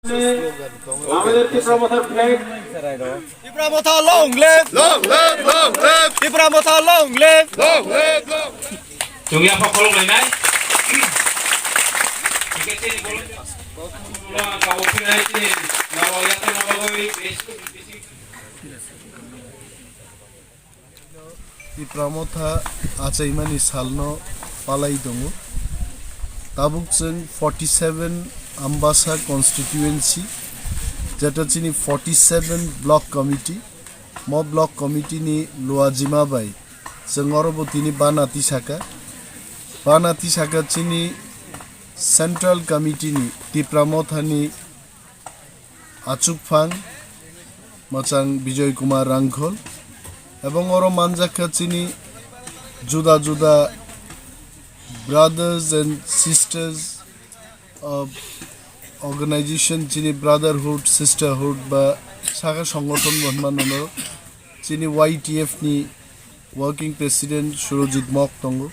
আমাদের Tripura flag Tipraha long live! Long live, long live! Tipraha long live! Long live, long chúng ta phải follow này cái trên này là cả bộ phim này thì là bao nhiêu tên là bao nhiêu Tipraha achaimani salno palai dongo tabuk chung 47 Ambassa constituency যেটা চিনি 47 block committee ম block committee নি লোয়াজিমা by जों तिनी बानाती शाखा चिनी central committee नि तिप्राहा नि आचुकफांग मचांग विजय कुमार रांखल एवं अरो मानजाखा चिनी जुदा जुदा ब्रादार्स एंड सिस्टर्स ऑर्गेनाइजेशन चिनी ब्रादारहुड सिस्टरहुड बा शाखा संगठन बनमानो चिनी YTF नि वर्किंग प्रेसिडेंट सुरजित मक दंगो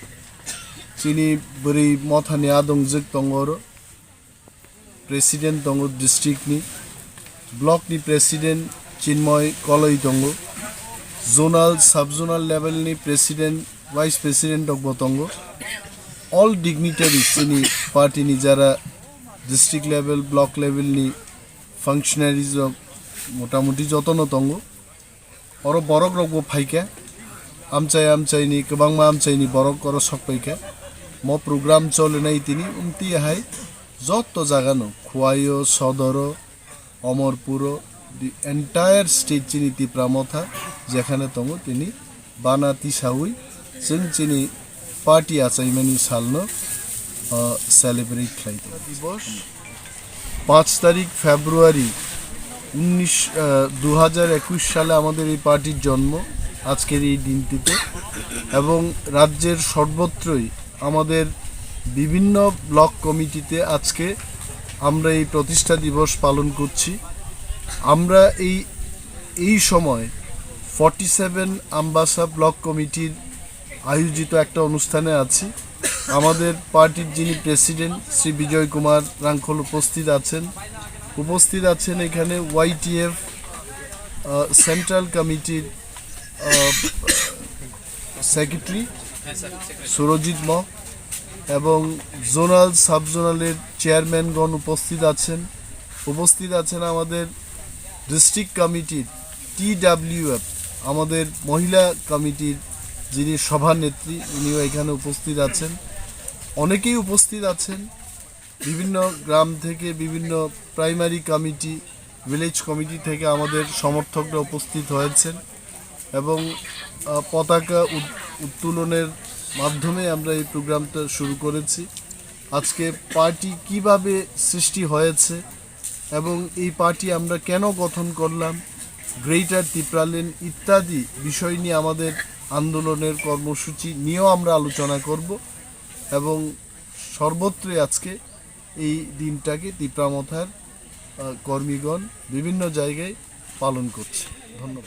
चिनी बरी मथानि आदंजक दंगो प्रेसिडेंट दंगो डिस्ट्रिक्ट नि ब्लॉक नि प्रेसिडेंट चिन्मय कलई दंगो जोनल सब जोनल लेवल नि प्रेसिडेंट वाइस प्रेसिडेंट दंगो ऑल डिग्निटरीज चिनी पार्टी नि जरा डिस्ट्रिक्ट लेवल ब्लॉक लेवल नि फंक्शनारीज मोटामुटी जतन दंगो और बरक रगो फाइका आमचाइनि गोबां आमचाइनि बरक कर सकैका म प्रोग्राम चलनाय तिनी उमती हाय जत जागानो खुवायो सदर अमरपुर दि एंटायर स्टेट चिनी तिप्राहा जेखाने दङ तिनी बानाती साउई जों चिनी पार्टी आचाइमानि सालनो सेलिब्रेट खालामदों दिवस 5 तारिख फेब्रुआरी 2021 साले आमादेर এই পার্টির জন্ম আজকের এই দিনটিতে এবং রাজ্যের সর্বত্রই আমাদের বিভিন্ন ব্লক কমিটিতে আজকে আমরা এই প্রতিষ্ঠা দিবস পালন করছি আমরা এই সময় 47 আম্বাসা ব্লক কমিটির আয়োজিত একটা অনুষ্ঠানে আছি আমাদের পার্টির যিনি প্রেসিডেন্ট শ্রী বিজয় কুমার রাংখল উপস্থিত আছেন এখানে YTF সেন্ট্রাল কমিটির सेक्रेटरी सुरजित मक एवं जोनल सब जोनल चेयरमैनगण उपस्थित आছেন डिस्ट्रिक्ट कमिटी TWF आमादेर महिला कमिटिर जिनि सभानेत्री उनिও एखाने उपस्थित आছেন अनेकेই उपस्थित आছেন विभिन्न ग्राम थेके विभिन्न प्राइमारी कमिटी विलेज कमिटी थेके आमादेर समर्थकरा उपस्थित हয়েছেন এবং পতাকা উত্তোলনের মাধ্যমে আমরা এই প্রোগ্রামটা শুরু করেছি আজকে পার্টি কিভাবে সৃষ্টি হয়েছে এবং এই পার্টি আমরা কেন গঠন করলাম গ্রেটার ত্রিপুরাল্যান্ড ইত্যাদি বিষয় নিয়ে আমাদের আন্দোলনের কর্মসূচি নিয়েও আমরা আলোচনা করব এবং সর্বত্রই আজকে এই দিনটাকে ত্রিপুরাহার কর্মীগণ বিভিন্ন জায়গায় পালন করছে ধন্যবাদ।